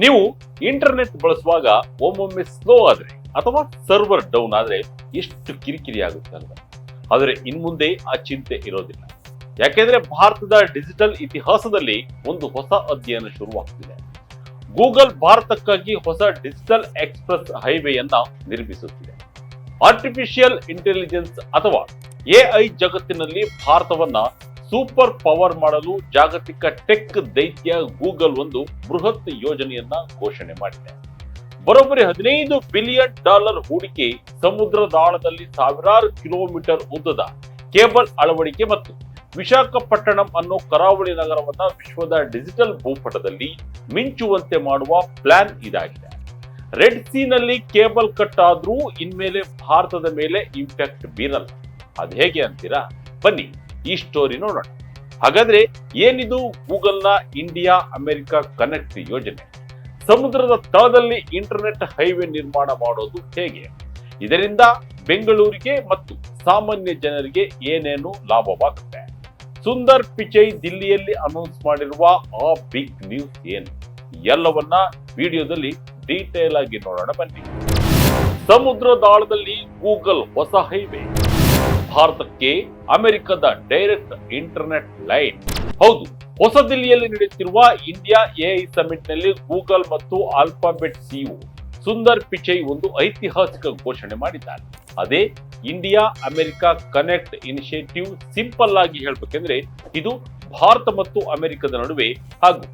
ನೀವು ಇಂಟರ್ನೆಟ್ ಬಳಸುವಾಗ ಒಮ್ಮೊಮ್ಮೆ ಸ್ಲೋ ಆದ್ರೆ ಅಥವಾ ಸರ್ವರ್ ಡೌನ್ ಆದ್ರೆ ಎಷ್ಟು ಕಿರಿಕಿರಿ ಆಗುತ್ತೆ ಅಲ್ವಾ? ಆದರೆ ಇನ್ಮುಂದೆ ಆ ಚಿಂತೆ ಇರೋದಿಲ್ಲ. ಯಾಕೆಂದ್ರೆ ಭಾರತದ ಡಿಜಿಟಲ್ ಇತಿಹಾಸದಲ್ಲಿ ಒಂದು ಹೊಸ ಅಧ್ಯಯನ ಶುರುವಾಗ್ತಿದೆ. ಗೂಗಲ್ ಭಾರತಕ್ಕಾಗಿ ಹೊಸ ಡಿಜಿಟಲ್ ಎಕ್ಸ್ಪ್ರೆಸ್ ಹೈವೇಯನ್ನ ನಿರ್ಮಿಸುತ್ತಿದೆ. ಆರ್ಟಿಫಿಷಿಯಲ್ ಇಂಟೆಲಿಜೆನ್ಸ್ ಅಥವಾ ಎಐ ಜಗತ್ತಿನಲ್ಲಿ ಭಾರತವನ್ನ ಸೂಪರ್ ಪವರ್ ಮಾಡಲು ಜಾಗತಿಕ ಟೆಕ್ ದೈತ್ಯ ಗೂಗಲ್ ಒಂದು ಬೃಹತ್ ಯೋಜನೆಯನ್ನ ಘೋಷಣೆ ಮಾಡಿದೆ. ಬರೋಬ್ಬರಿ $15 ಬಿಲಿಯನ್ ಹೂಡಿಕೆ, ಸಮುದ್ರದಾಳದಲ್ಲಿ ಸಾವಿರಾರು ಕಿಲೋಮೀಟರ್ ಉದ್ದದ ಕೇಬಲ್ ಅಳವಡಿಕೆ ಮತ್ತು ವಿಶಾಖಪಟ್ಟಣಂ ಅನ್ನೋ ಕರಾವಳಿ ನಗರವನ್ನ ವಿಶ್ವದ ಡಿಜಿಟಲ್ ಭೂಪಟದಲ್ಲಿ ಮಿಂಚುವಂತೆ ಮಾಡುವ ಪ್ಲಾನ್ ಇದಾಗಿದೆ. ರೆಡ್ ಸೀನಲ್ಲಿ ಕೇಬಲ್ ಕಟ್ ಆದ್ರೂ ಇನ್ಮೇಲೆ ಭಾರತದ ಮೇಲೆ ಇಂಪ್ಯಾಕ್ಟ್ ಬೀರಲ್ಲ. ಅದ್ ಹೇಗೆ ಅಂತೀರಾ? ಬನ್ನಿ ಈ ಸ್ಟೋರಿ ನೋಡೋಣ. ಹಾಗಾದ್ರೆ ಏನಿದು ಗೂಗಲ್ನ ಇಂಡಿಯಾ ಅಮೆರಿಕ ಕನೆಕ್ಟ್ ಯೋಜನೆ? ಸಮುದ್ರದ ತಳದಲ್ಲಿ ಇಂಟರ್ನೆಟ್ ಹೈವೇ ನಿರ್ಮಾಣ ಮಾಡೋದು ಹೇಗೆ? ಇದರಿಂದ ಬೆಂಗಳೂರಿಗೆ ಮತ್ತು ಸಾಮಾನ್ಯ ಜನರಿಗೆ ಏನೇನು ಲಾಭವಾಗುತ್ತೆ? ಸುಂದರ್ ಪಿಚೈ ದಿಲ್ಲಿಯಲ್ಲಿ ಅನೌನ್ಸ್ ಮಾಡಿರುವ ಆ ಬಿಗ್ ನ್ಯೂಸ್ ಏನು? ಎಲ್ಲವನ್ನ ವಿಡಿಯೋದಲ್ಲಿ ಡೀಟೇಲ್ ಆಗಿ ನೋಡೋಣ ಬನ್ನಿ. ಸಮುದ್ರದಾಳದಲ್ಲಿ ಗೂಗಲ್ ಹೊಸ ಹೈವೇ, ಭಾರತಕ್ಕೆ ಅಮೆರಿಕದ ಡೈರೆಕ್ಟ್ ಇಂಟರ್ನೆಟ್ ಲೈನ್. ಹೌದು, ಹೊಸ ದಿಲ್ಲಿಯಲ್ಲಿ ನಡೆಯುತ್ತಿರುವ ಇಂಡಿಯಾ ಎಐ ಸಮಿಟ್ ನಲ್ಲಿ ಗೂಗಲ್ ಮತ್ತು ಆಲ್ಫಾಬೆಟ್ ಸಿಇಒ ಸುಂದರ್ ಪಿಚೈ ಒಂದು ಐತಿಹಾಸಿಕ ಘೋಷಣೆ ಮಾಡಿದ್ದಾರೆ. ಅದೇ India America connect initiative. Simple ಆಗಿ ಹೇಳ್ಬೇಕೆಂದ್ರೆ ಇದು ಭಾರತ ಮತ್ತು ಅಮೆರಿಕದ ನಡುವೆ ಹಾಗೂ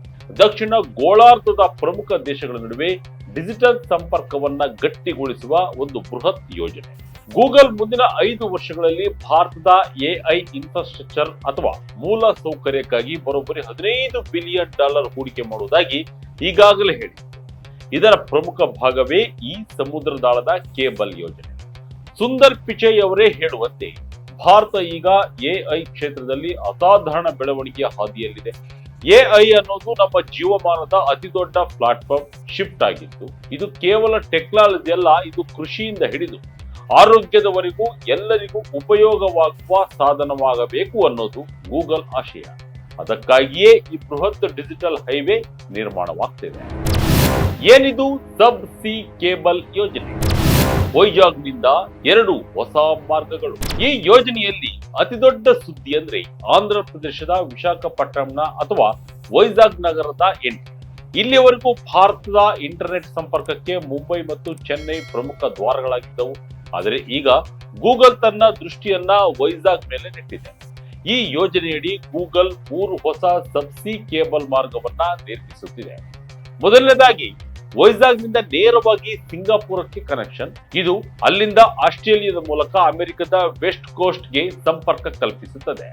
ದಕ್ಷಿಣ ಗೋಳಾರ್ಧದ ಪ್ರಮುಖ ದೇಶಗಳ ನಡುವೆ ಡಿಜಿಟಲ್ ಸಂಪರ್ಕವನ್ನ ಗಟ್ಟಿಗೊಳಿಸುವ ಒಂದು ಬೃಹತ್ ಯೋಜನೆ. ಗೂಗಲ್ ಮುಂದಿನ 5 ವರ್ಷಗಳಲ್ಲಿ ಭಾರತದ ಎಐ ಇನ್ಫ್ರಾಸ್ಟ್ರಕ್ಚರ್ ಅಥವಾ ಮೂಲ ಸೌಕರ್ಯಕ್ಕಾಗಿ ಬರೋಬ್ಬರಿ $15 ಬಿಲಿಯನ್ ಹೂಡಿಕೆ ಮಾಡುವುದಾಗಿ ಈಗಾಗಲೇ ಹೇಳಿ. ಇದರ ಪ್ರಮುಖ ಭಾಗವೇ ಈ ಸಮುದ್ರದಾಳದ ಕೇಬಲ್ ಯೋಜನೆ. ಸುಂದರ್ ಪಿಚೈ ಅವರೇ ಹೇಳುವಂತೆ ಭಾರತ ಈಗ ಎಐ ಕ್ಷೇತ್ರದಲ್ಲಿ ಅಸಾಧಾರಣ ಬೆಳವಣಿಗೆಯ ಹಾದಿಯಲ್ಲಿದೆ. ಎಐ ಅನ್ನೋದು ನಮ್ಮ ಜೀವಮಾನದ ಅತಿ ದೊಡ್ಡ ಪ್ಲಾಟ್ಫಾರ್ಮ್ ಶಿಫ್ಟ್ ಆಗಿತ್ತು. ಇದು ಕೇವಲ ಟೆಕ್ನಾಲಜಿ ಅಲ್ಲ, ಇದು ಕೃಷಿಯಿಂದ ಹಿಡಿದು ಆರೋಗ್ಯದವರೆಗೂ ಎಲ್ಲರಿಗೂ ಉಪಯೋಗವಾಗುವ ಸಾಧನವಾಗಬೇಕು ಅನ್ನೋದು ಗೂಗಲ್ ಆಶಯ. ಅದಕ್ಕಾಗಿಯೇ ಈ ಬೃಹತ್ ಡಿಜಿಟಲ್ ಹೈವೇ ನಿರ್ಮಾಣವಾಗ್ತಿದೆ. ಏನಿದು ಸಬ್ ಸಿ ಕೇಬಲ್ ಯೋಜನೆ? ವೈಜಾಗ್ನಿಂದ 2 ಹೊಸ ಮಾರ್ಗಗಳು. ಈ ಯೋಜನೆಯಲ್ಲಿ ಅತಿ ದೊಡ್ಡ ಸುದ್ದಿ ಅಂದ್ರೆ ಆಂಧ್ರ ಪ್ರದೇಶದ ವಿಶಾಖಪಟ್ಟಣಂನ ಅಥವಾ ವೈಜಾಗ್ ನಗರದ ಎಂಟ್ರಿ. ಇಲ್ಲಿಯವರೆಗೂ ಭಾರತದ ಇಂಟರ್ನೆಟ್ ಸಂಪರ್ಕಕ್ಕೆ ಮುಂಬೈ ಮತ್ತು ಚೆನ್ನೈ ಪ್ರಮುಖ ದ್ವಾರಗಳಾಗಿದ್ದವು. ಆದರೆ ಈಗ ಗೂಗಲ್ ತನ್ನ ದೃಷ್ಟಿಯನ್ನ ವೈಜಾಗ್ ಮೇಲೆ ನೆಟ್ಟಿದೆ. ಈ ಯೋಜನೆಯಡಿ ಗೂಗಲ್ 3 ಹೊಸ ಸಬ್ಸಿ ಕೇಬಲ್ ಮಾರ್ಗವನ್ನ ನಿರ್ಮಿಸುತ್ತಿದೆ. ಮೊದಲನೇದಾಗಿ ವೈಜಾಗ್ ನಿಂದ ನೇರವಾಗಿ ಸಿಂಗಾಪುರಕ್ಕೆ ಕನೆಕ್ಷನ್. ಇದು ಅಲ್ಲಿಂದ ಆಸ್ಟ್ರೇಲಿಯಾದ ಮೂಲಕ ಅಮೆರಿಕದ ವೆಸ್ಟ್ ಕೋಸ್ಟ್ ಗೆ ಸಂಪರ್ಕ ಕಲ್ಪಿಸುತ್ತದೆ.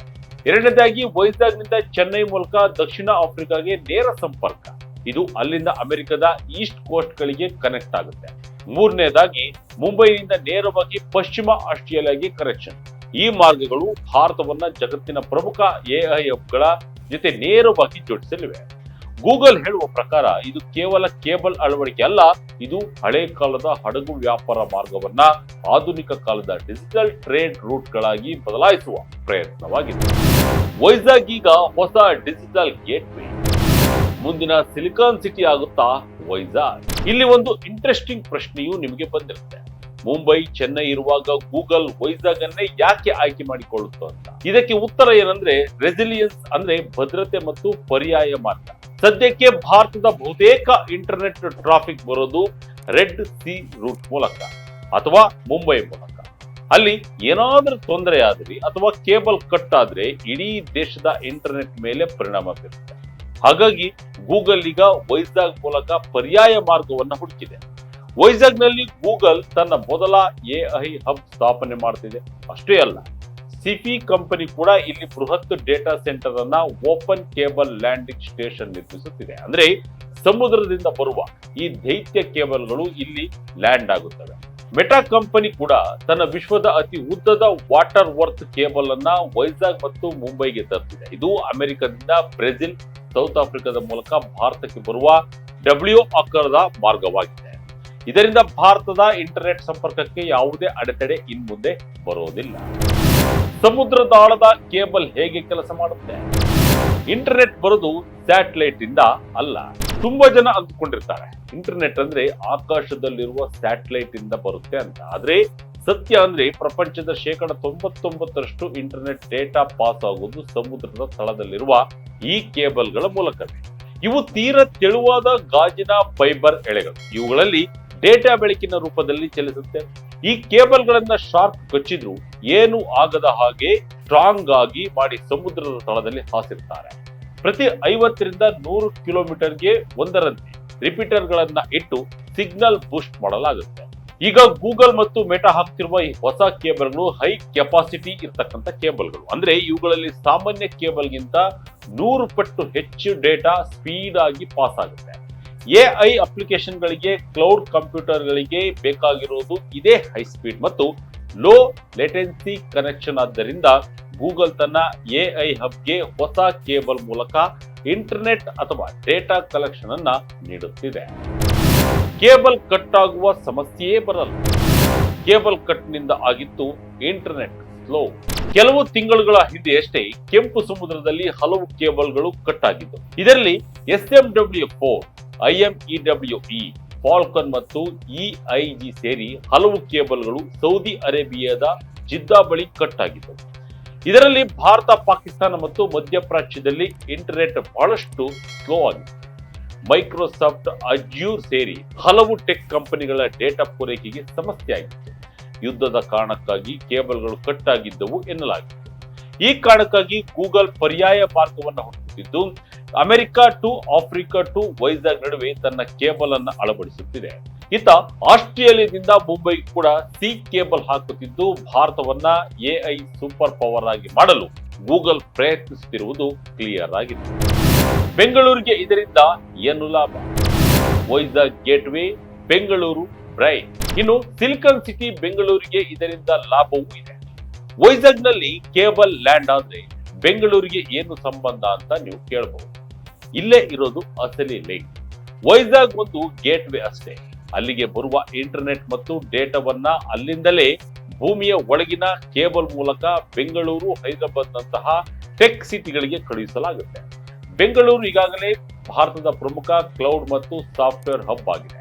ಎರಡನೇದಾಗಿ ವೈಜಾಗ್ ನಿಂದ ಚೆನ್ನೈ ಮೂಲಕ ದಕ್ಷಿಣ ಆಫ್ರಿಕಾಗೆ ನೇರ ಸಂಪರ್ಕ. ಇದು ಅಲ್ಲಿಂದ ಅಮೆರಿಕದ ಈಸ್ಟ್ ಕೋಸ್ಟ್ ಗಳಿಗೆ ಕನೆಕ್ಟ್ ಆಗುತ್ತೆ. ಮೂರನೇದಾಗಿ ಮುಂಬೈನಿಂದ ನೇರವಾಗಿ ಪಶ್ಚಿಮ ಆಸ್ಟ್ರೇಲಿಯಾಗೆ ಕನೆಕ್ಷನ್. ಈ ಮಾರ್ಗಗಳು ಭಾರತವನ್ನ ಜಗತ್ತಿನ ಪ್ರಮುಖ ಎಐ ಹಬ್ಗಳ ಜೊತೆ ನೇರವಾಗಿ ಜೋಡಿಸಲಿವೆ. ಗೂಗಲ್ ಹೇಳುವ ಪ್ರಕಾರ ಇದು ಕೇವಲ ಕೇಬಲ್ ಅಳವಡಿಕೆ ಅಲ್ಲ, ಇದು ಹಳೆ ಕಾಲದ ಹಡಗು ವ್ಯಾಪಾರ ಮಾರ್ಗವನ್ನ ಆಧುನಿಕ ಕಾಲದ ಡಿಜಿಟಲ್ ಟ್ರೇಡ್ ರೂಟ್ ಗಳಾಗಿ ಬದಲಾಯಿಸುವ ಪ್ರಯತ್ನವಾಗಿದೆ. ವೈಜಾಗ್ ಈಗ ಹೊಸ ಡಿಜಿಟಲ್ ಗೇಟ್ವೇ. ಮುಂದಿನ ಸಿಲಿಕಾನ್ ಸಿಟಿ ಆಗುತ್ತಾ ವೈಜಾಗ್? ಇಲ್ಲಿ ಒಂದು ಇಂಟ್ರೆಸ್ಟಿಂಗ್ ಪ್ರಶ್ನೆಯು ನಿಮಗೆ ಬಂದಿರುತ್ತೆ. ಮುಂಬೈ, ಚೆನ್ನೈ ಇರುವಾಗ ಗೂಗಲ್ ವೈಜಾಗ್ ಅನ್ನೇ ಯಾಕೆ ಆಯ್ಕೆ ಮಾಡಿಕೊಳ್ಳುತ್ತೋ ಅಂತ. ಇದಕ್ಕೆ ಉತ್ತರ ಏನಂದ್ರೆ ರೆಸಿಲಿಯನ್ಸ್, ಅಂದ್ರೆ ಭದ್ರತೆ ಮತ್ತು ಪರ್ಯಾಯ ಮಾರ್ಗ. ಸದ್ಯಕ್ಕೆ ಭಾರತದ ಬಹುತೇಕ ಇಂಟರ್ನೆಟ್ ಟ್ರಾಫಿಕ್ ಬರೋದು ರೆಡ್ ಸಿ ರೂಟ್ ಮೂಲಕ ಅಥವಾ ಮುಂಬೈ ಮೂಲಕ. ಅಲ್ಲಿ ಏನಾದ್ರೂ ತೊಂದರೆ ಆದ್ರಿ ಅಥವಾ ಕೇಬಲ್ ಕಟ್ ಆದ್ರೆ ಇಡೀ ದೇಶದ ಇಂಟರ್ನೆಟ್ ಮೇಲೆ ಪರಿಣಾಮ ಬೀರುತ್ತೆ. ಹಾಗಾಗಿ ಗೂಗಲ್ ಈಗ ವೈಜಾಗ್ ಮೂಲಕ ಪರ್ಯಾಯ ಮಾರ್ಗವನ್ನ ಹುಡುಕಿದೆ. ವೈಜಾಗ್ ನಲ್ಲಿ ಗೂಗಲ್ ತನ್ನ ಮೊದಲ ಎಐ ಹಬ್ ಸ್ಥಾಪನೆ ಮಾಡ್ತಿದೆ. ಅಷ್ಟೇ ಅಲ್ಲ, ಸಿಫಿ ಕಂಪನಿ ಕೂಡ ಇಲ್ಲಿ ಬೃಹತ್ ಡೇಟಾ ಸೆಂಟರ್ ಅನ್ನ ಓಪನ್ ಕೇಬಲ್ ಲ್ಯಾಂಡಿಂಗ್ ಸ್ಟೇಷನ್ ನಿರ್ಮಿಸುತ್ತಿದೆ. ಅಂದ್ರೆ ಸಮುದ್ರದಿಂದ ಬರುವ ಈ ದೈತ್ಯ ಕೇಬಲ್ಗಳು ಇಲ್ಲಿ ಲ್ಯಾಂಡ್ ಆಗುತ್ತವೆ. ಮೆಟಾ ಕಂಪನಿ ಕೂಡ ತನ್ನ ವಿಶ್ವದ ಅತಿ ಉದ್ದದ ವಾಟರ್ ವರ್ತ್ ಕೇಬಲ್ ಅನ್ನ ವೈಜಾಗ್ ಮತ್ತು ಮುಂಬೈಗೆ ತರ್ತಿದೆ. ಇದು ಅಮೆರಿಕದಿಂದ ಬ್ರೆಜಿಲ್, ಸೌತ್ ಆಫ್ರಿಕಾದ ಮೂಲಕ ಭಾರತಕ್ಕೆ ಬರುವ ಡಬ್ಲ್ಯೂ ಆಕಾರದ ಮಾರ್ಗವಾಗಿದೆ. ಇದರಿಂದ ಭಾರತದ ಇಂಟರ್ನೆಟ್ ಸಂಪರ್ಕಕ್ಕೆ ಯಾವುದೇ ಅಡೆತಡೆ ಇನ್ಮುಂದೆ ಬರೋದಿಲ್ಲ. ಸಮುದ್ರದಾಳದ ಕೇಬಲ್ ಹೇಗೆ ಕೆಲಸ ಮಾಡುತ್ತೆ? ಇಂಟರ್ನೆಟ್ ಬರೋದು ಸ್ಯಾಟಲೈಟ್ ಇಂದ ಅಲ್ಲ. ತುಂಬಾ ಜನ ಅಂದ್ಕೊಂಡಿರ್ತಾರೆ ಇಂಟರ್ನೆಟ್ ಅಂದ್ರೆ ಆಕಾಶದಲ್ಲಿರುವ ಸ್ಯಾಟಲೈಟ್ ಇಂದ ಬರುತ್ತೆ ಅಂತ. ಆದ್ರೆ ಸತ್ಯ ಅಂದ್ರೆ ಪ್ರಪಂಚದ 99% ಇಂಟರ್ನೆಟ್ ಡೇಟಾ ಪಾಸ್ ಆಗುವುದು ಸಮುದ್ರದ ತಳದಲ್ಲಿರುವ ಈ ಕೇಬಲ್ಗಳ ಮೂಲಕವೇ. ಇವು ತೀರಾ ತೆಳುವಾದ ಗಾಜಿನ ಫೈಬರ್ ಎಳೆಗಳು. ಇವುಗಳಲ್ಲಿ ಡೇಟಾ ಬೆಳಕಿನ ರೂಪದಲ್ಲಿ ಚಲಿಸುತ್ತೆ. ಈ ಕೇಬಲ್ಗಳನ್ನ ಶಾರ್ಕ್ ಕಚ್ಚಿದ್ರು ಏನು ಆಗದ ಹಾಗೆ ಸ್ಟ್ರಾಂಗ್ ಆಗಿ ಮಾಡಿ ಸಮುದ್ರದ ತಳದಲ್ಲಿ ಹಾಸಿರ್ತಾರೆ. ಪ್ರತಿ 50ರಿಂದ 100 ಕಿಲೋಮೀಟರ್ಗೆ ಒಂದರಂತೆ ರಿಪೀಟರ್ ಗಳನ್ನ ಇಟ್ಟು ಸಿಗ್ನಲ್ ಬೂಸ್ಟ್ ಮಾಡಲಾಗುತ್ತೆ. ಈಗ ಗೂಗಲ್ ಮತ್ತು ಮೆಟಾ ಹಾಕ್ತಿರುವ ಈ ಹೊಸ ಕೇಬಲ್ಗಳು ಹೈ ಕೆಪಾಸಿಟಿ ಇರ್ತಕ್ಕಂಥ ಕೇಬಲ್ಗಳು. ಅಂದ್ರೆ ಇವುಗಳಲ್ಲಿ ಸಾಮಾನ್ಯ ಕೇಬಲ್ಗಿಂತ 100 ಪಟ್ಟು ಹೆಚ್ಚು ಡೇಟಾ ಸ್ಪೀಡ್ ಆಗಿ ಪಾಸ್ ಆಗುತ್ತೆ. ಎಐ ಅಪ್ಲಿಕೇಶನ್ ಗಳಿಗೆ, ಕ್ಲೌಡ್ ಕಂಪ್ಯೂಟರ್ ಗಳಿಗೆ ಬೇಕಾಗಿರೋದು ಇದೇ ಹೈ ಸ್ಪೀಡ್ ಮತ್ತು ಲೋ ಲೇಟೆನ್ಸಿ ಕನೆಕ್ಷನ್. ಆದ್ದರಿಂದ ಗೂಗಲ್ ತನ್ನ ಎಐ ಹಬ್ಗೆ ಹೊಸ ಕೇಬಲ್ ಮೂಲಕ ಇಂಟರ್ನೆಟ್ ಅಥವಾ ಡೇಟಾ ಕಲೆಕ್ಷನ್ ಅನ್ನ ನೀಡುತ್ತಿದೆ. ಕೇಬಲ್ ಕಟ್ ಆಗುವ ಸಮಸ್ಯೆಯೇ ಬರಲ್ಲ. ಕೇಬಲ್ ಕಟ್ ನಿಂದ ಆಗಿತ್ತು ಇಂಟರ್ನೆಟ್ ಸ್ಲೋ. ಕೆಲವು ತಿಂಗಳುಗಳ ಹಿಂದೆಯಷ್ಟೇ ಕೆಂಪು ಸಮುದ್ರದಲ್ಲಿ ಹಲವು ಕೇಬಲ್ಗಳು ಕಟ್ ಆಗಿದ್ದು. ಇದರಲ್ಲಿ SMW4, IMEWE, ಫಾಲ್ಕನ್ ಮತ್ತು EIG ಸೇರಿ ಹಲವು ಕೇಬಲ್ಗಳು ಸೌದಿ ಅರೇಬಿಯಾದ ಜಿದ್ದಾ ಬಳಿ ಕಟ್ ಆಗಿದ್ದವು. ಇದರಲ್ಲಿ ಭಾರತ, ಪಾಕಿಸ್ತಾನ ಮತ್ತು ಮಧ್ಯಪ್ರಾಚ್ಯದಲ್ಲಿ ಇಂಟರ್ನೆಟ್ ಬಹಳಷ್ಟು ಸ್ಲೋ ಆಗಿದೆ. ಮೈಕ್ರೋಸಾಫ್ಟ್, ಅಜ್ಯೂರ್ ಸೇರಿ ಹಲವು ಟೆಕ್ ಕಂಪನಿಗಳ ಡೇಟಾ ಪೂರೈಕೆಗೆ ಸಮಸ್ಯೆ ಆಗಿತ್ತು. ಯುದ್ಧದ ಕಾರಣಕ್ಕಾಗಿ ಕೇಬಲ್ಗಳು ಕಟ್ ಆಗಿದ್ದವು ಎನ್ನಲಾಗಿತ್ತು. ಈ ಕಾರಣಕ್ಕಾಗಿ ಗೂಗಲ್ ಪರ್ಯಾಯ ಮಾರ್ಗವನ್ನು ಹುಡುಕುತ್ತಿದ್ದು America to Africa to Vizag ನಡುವೆ ತನ್ನ ಕೇಬಲ್ ಅನ್ನು ಅಳವಡಿಸುತ್ತಿದೆ. ಇತ್ತ ಆಸ್ಟ್ರೇಲಿಯಾದಿಂದ ಮುಂಬೈಗೆ ಕೂಡ ಸಿ ಕೇಬಲ್ ಹಾಕುತ್ತಿದ್ದು ಭಾರತವನ್ನ ಎಐ ಸೂಪರ್ ಪವರ್ ಆಗಿ ಮಾಡಲು ಗೂಗಲ್ ಪ್ರಯತ್ನಿಸುತ್ತಿರುವುದು ಕ್ಲಿಯರ್ ಆಗಿದೆ. ಬೆಂಗಳೂರಿಗೆ ಇದರಿಂದ ಏನು ಲಾಭ? Vizag gateway, Bengaluru brain. ಇನ್ನು ಸಿಲಿಕಾನ್ ಸಿಟಿ ಬೆಂಗಳೂರಿಗೆ ಇದರಿಂದ ಲಾಭವೂ ಇದೆ. ವೈಜಾಗ್ ನಲ್ಲಿ ಕೇಬಲ್ ಲ್ಯಾಂಡ್ ಆದ್ರೆ ಬೆಂಗಳೂರಿಗೆ ಏನು ಸಂಬಂಧ ಅಂತ ನೀವು ಕೇಳಬಹುದು. ಇಲ್ಲೇ ಇರೋದು ಅಸಲಿ ಲಿಂಕ್. ವೈಜಾಗ್ ಒಂದು ಗೇಟ್ವೇ ಅಷ್ಟೇ. ಅಲ್ಲಿಗೆ ಬರುವ ಇಂಟರ್ನೆಟ್ ಮತ್ತು ಡೇಟಾವನ್ನ ಅಲ್ಲಿಂದಲೇ ಭೂಮಿಯ ಒಳಗಿನ ಕೇಬಲ್ ಮೂಲಕ ಬೆಂಗಳೂರು, ಹೈದರಾಬಾದ್ ನಂತಹ ಟೆಕ್ ಸಿಟಿಗಳಿಗೆ ಕಳುಹಿಸಲಾಗುತ್ತೆ. ಬೆಂಗಳೂರು ಈಗಾಗಲೇ ಭಾರತದ ಪ್ರಮುಖ ಕ್ಲೌಡ್ ಮತ್ತು ಸಾಫ್ಟ್ವೇರ್ ಹಬ್ ಆಗಿದೆ.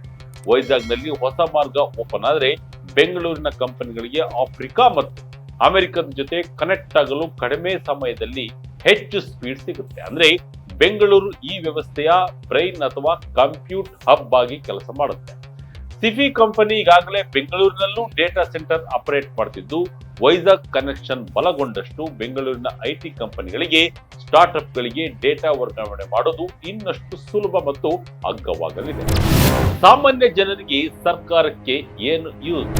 ವೈಜಾಗ್ ನಲ್ಲಿ ಹೊಸ ಮಾರ್ಗ ಓಪನ್ ಆದ್ರೆ ಬೆಂಗಳೂರಿನ ಕಂಪನಿಗಳಿಗೆ ಆಫ್ರಿಕಾ ಮತ್ತು ಅಮೆರಿಕದ ಜೊತೆ ಕನೆಕ್ಟ್ ಆಗಲು ಕಡಿಮೆ ಸಮಯದಲ್ಲಿ ಹೆಚ್ಚು ಸ್ಪೀಡ್ ಸಿಗುತ್ತೆ. ಅಂದ್ರೆ ಬೆಂಗಳೂರು ಈ ವ್ಯವಸ್ಥೆಯ ಬ್ರೈನ್ ಅಥವಾ ಕಂಪ್ಯೂಟ್ ಹಬ್ ಆಗಿ ಕೆಲಸ ಮಾಡುತ್ತೆ. ಸಿಫಿ ಕಂಪನಿ ಈಗಾಗಲೇ ಬೆಂಗಳೂರಿನಲ್ಲೂ ಡೇಟಾ ಸೆಂಟರ್ ಆಪರೇಟ್ ಮಾಡ್ತಿದ್ದು ವೈಜಾಗ್ ಕನೆಕ್ಷನ್ ಬಲಗೊಂಡಷ್ಟು ಬೆಂಗಳೂರಿನ ಐಟಿ ಕಂಪನಿಗಳಿಗೆ, ಸ್ಟಾರ್ಟ್ಅಪ್ ಗಳಿಗೆ ಡೇಟಾ ವರ್ಗಾವಣೆ ಮಾಡೋದು ಇನ್ನಷ್ಟು ಸುಲಭ ಮತ್ತು ಅಗ್ಗವಾಗಲಿದೆ. ಸಾಮಾನ್ಯ ಜನರಿಗೆ ಸರ್ಕಾರಕ್ಕೆ ಏನು ಯೂಸ್?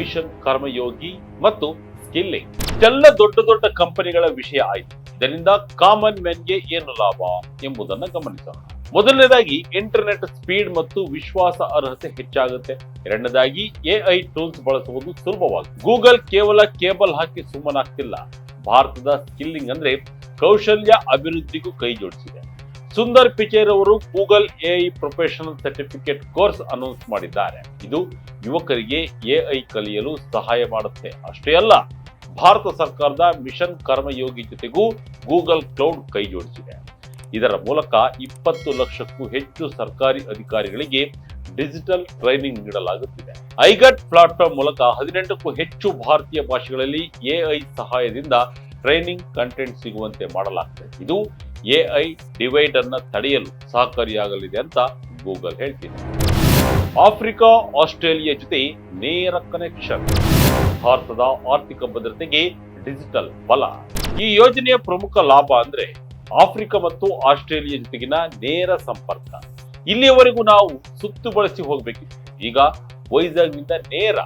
ಮಿಷನ್ ಕರ್ಮಯೋಗಿ ಮತ್ತು ಸ್ಕಿಲ್ಲಿಂಗ್ ಇದೆಲ್ಲ ದೊಡ್ಡ ದೊಡ್ಡ ಕಂಪನಿಗಳ ವಿಷಯ ಆಯಿತು. ಇದರಿಂದ ಕಾಮನ್ ಮ್ಯಾನ್ಗೆ ಏನು ಲಾಭ ಎಂಬುದನ್ನು ಗಮನಿಸೋಣ. ಮೊದಲನೇದಾಗಿ ಇಂಟರ್ನೆಟ್ ಸ್ಪೀಡ್ ಮತ್ತು ವಿಶ್ವಾಸ ಅರ್ಹತೆ ಹೆಚ್ಚಾಗುತ್ತೆ. ಎರಡನೇದಾಗಿ ಎಐ ಟೂಲ್ಸ್ ಬಳಸುವುದು ಸುಲಭವಾಗುತ್ತೆ. ಗೂಗಲ್ ಕೇವಲ ಕೇಬಲ್ ಹಾಕಿ ಸುಮ್ಮನಾಗ್ತಿಲ್ಲ. ಭಾರತದ ಸ್ಕಿಲ್ಲಿಂಗ್ ಅಂದ್ರೆ ಕೌಶಲ್ಯ ಅಭಿವೃದ್ಧಿಗೂ ಕೈ ಜೋಡಿಸಿದೆ. ಸುಂದರ್ ಪಿಚೈ ಅವರು Google AI professional certificate course announce ಮಾಡಿದ್ದಾರೆ. ಇದು ಯುವಕರಿಗೆ ಎಐ ಕಲಿಯಲು ಸಹಾಯ ಮಾಡುತ್ತೆ. ಅಷ್ಟೇ ಅಲ್ಲ, ಭಾರತ ಸರ್ಕಾರದ ಮಿಷನ್ ಕರ್ಮಯೋಗಿ ಜೊತೆಗೂ ಗೂಗಲ್ ಕ್ಲೌಡ್ ಕೈ ಜೋಡಿಸಿದೆ. ಇದರ ಮೂಲಕ 20 ಲಕ್ಷಕ್ಕೂ ಹೆಚ್ಚು ಸರ್ಕಾರಿ ಅಧಿಕಾರಿಗಳಿಗೆ ಡಿಜಿಟಲ್ ಟ್ರೈನಿಂಗ್ ನೀಡಲಾಗುತ್ತಿದೆ. ಐಗಟ್ ಪ್ಲಾಟ್ಫಾರ್ಮ್ ಮೂಲಕ 18ಕ್ಕೂ ಹೆಚ್ಚು ಭಾರತೀಯ ಭಾಷೆಗಳಲ್ಲಿ ಎಐ ಸಹಾಯದಿಂದ ಟ್ರೈನಿಂಗ್ ಕಂಟೆಂಟ್ ಸಿಗುವಂತೆ ಮಾಡಲಾಗ್ತದೆ. ಇದು ಎಐ ಡಿವೈಡ್ ಅನ್ನ ತಡೆಯಲು ಸಹಕಾರಿಯಾಗಲಿದೆ ಅಂತ ಗೂಗಲ್ ಹೇಳ್ತಿದೆ. ಆಫ್ರಿಕಾ, ಆಸ್ಟ್ರೇಲಿಯಾ ಜೊತೆ ನೇರ ಕನೆಕ್ಷನ್. ಭಾರತದ ಆರ್ಥಿಕ ಭದ್ರತೆಗೆ ಡಿಜಿಟಲ್ ಬಲ. ಈ ಯೋಜನೆಯ ಪ್ರಮುಖ ಲಾಭ ಅಂದ್ರೆ ಆಫ್ರಿಕಾ ಮತ್ತು ಆಸ್ಟ್ರೇಲಿಯಾ ಜೊತೆಗಿನ ನೇರ ಸಂಪರ್ಕ. ಇಲ್ಲಿಯವರೆಗೂ ನಾವು ಸುತ್ತು ಬಳಸಿ ಹೋಗಬೇಕಿತ್ತು. ಈಗ ವೈಜಾಗ್ ನಿಂದ ನೇರ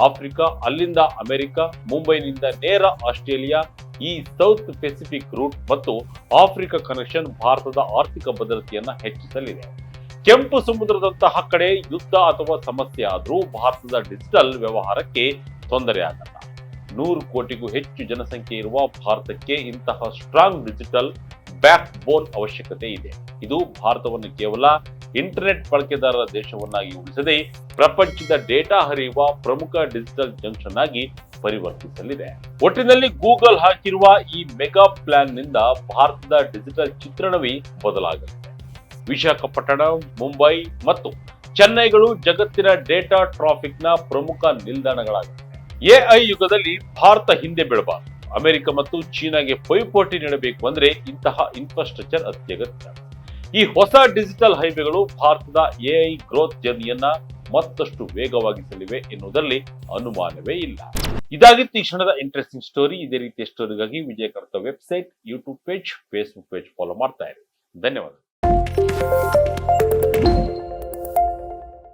ಆಫ್ರಿಕಾ, ಅಲ್ಲಿಂದ ಅಮೆರಿಕ, ಮುಂಬೈನಿಂದ ನೇರ ಆಸ್ಟ್ರೇಲಿಯಾ. ಈ ಸೌತ್ ಪೆಸಿಫಿಕ್ ರೂಟ್ ಮತ್ತು ಆಫ್ರಿಕಾ ಕನೆಕ್ಷನ್ ಭಾರತದ ಆರ್ಥಿಕ ಭದ್ರತೆಯನ್ನ ಹೆಚ್ಚಿಸಲಿದೆ. ಕೆಂಪು ಸಮುದ್ರದಂತಹ ಕಡೆ ಯುದ್ಧ ಅಥವಾ ಸಮಸ್ಯೆ ಆದರೂ ಭಾರತದ ಡಿಜಿಟಲ್ ವ್ಯವಹಾರಕ್ಕೆ ತೊಂದರೆ ಆಗಲ್ಲ. 100 ಕೋಟಿಗೂ ಹೆಚ್ಚು ಜನಸಂಖ್ಯೆ ಇರುವ ಭಾರತಕ್ಕೆ ಇಂತಹ ಸ್ಟ್ರಾಂಗ್ ಡಿಜಿಟಲ್ ಬ್ಯಾಕ್ ಬೋನ್ ಅವಶ್ಯಕತೆ ಇದೆ. ಇದು ಭಾರತವನ್ನು ಕೇವಲ ಇಂಟರ್ನೆಟ್ ಬಳಕೆದಾರರ ದೇಶವನ್ನಾಗಿ ಉಳಿಸದೆ ಪ್ರಪಂಚದ ಡೇಟಾ ಹರಿಯುವ ಪ್ರಮುಖ ಡಿಜಿಟಲ್ ಜಂಕ್ಷನ್ ಆಗಿ ಪರಿವರ್ತಿಸಲಿದೆ. ಒಟ್ಟಿನಲ್ಲಿ ಗೂಗಲ್ ಹಾಕಿರುವ ಈ ಮೆಗಾ ಪ್ಲಾನ್ ನಿಂದ ಭಾರತದ ಡಿಜಿಟಲ್ ಚಿತ್ರಣವೇ ಬದಲಾಗಲಿದೆ. ವಿಶಾಖಪಟ್ಟಣ, ಮುಂಬೈ ಮತ್ತು ಚೆನ್ನೈಗಳು ಜಗತ್ತಿನ ಡೇಟಾ ಟ್ರಾಫಿಕ್ ನ ಪ್ರಮುಖ ನಿಲ್ದಾಣಗಳಾಗಿವೆ. ಎಐ ಯುಗದಲ್ಲಿ ಭಾರತ ಹಿಂದೆ ಬೀಳಬಾರದು. ಅಮೆರಿಕ ಮತ್ತು ಚೀನಾಗೆ ಪೈಪೋಟಿ ನೀಡಬೇಕು ಅಂದ್ರೆ ಇಂತಹ ಇನ್ಫ್ರಾಸ್ಟ್ರಕ್ಚರ್ ಅತ್ಯಗತ್ಯ. ಈ ಹೊಸ ಡಿಜಿಟಲ್ ಹೈವೇಗಳು ಭಾರತದ ಎಐ ಗ್ರೋತ್ ಜರ್ನಿಯನ್ನ ಮತ್ತಷ್ಟು ವೇಗವಾಗಿಸಲಿವೆ ಎನ್ನುವುದರಲ್ಲಿ ಅನುಮಾನವೇ ಇಲ್ಲ. ಇದಾಗಿತ್ತು ಈ ಕ್ಷಣದ ಇಂಟ್ರೆಸ್ಟಿಂಗ್ ಸ್ಟೋರಿ. ಇದೇ ರೀತಿಯ ಸ್ಟೋರಿಗಾಗಿ ವಿಜಯ ಕರ್ತ website, YouTube page, Facebook page follow ಮಾಡ್ತಾ ಇರಿ. ಧನ್ಯವಾದ.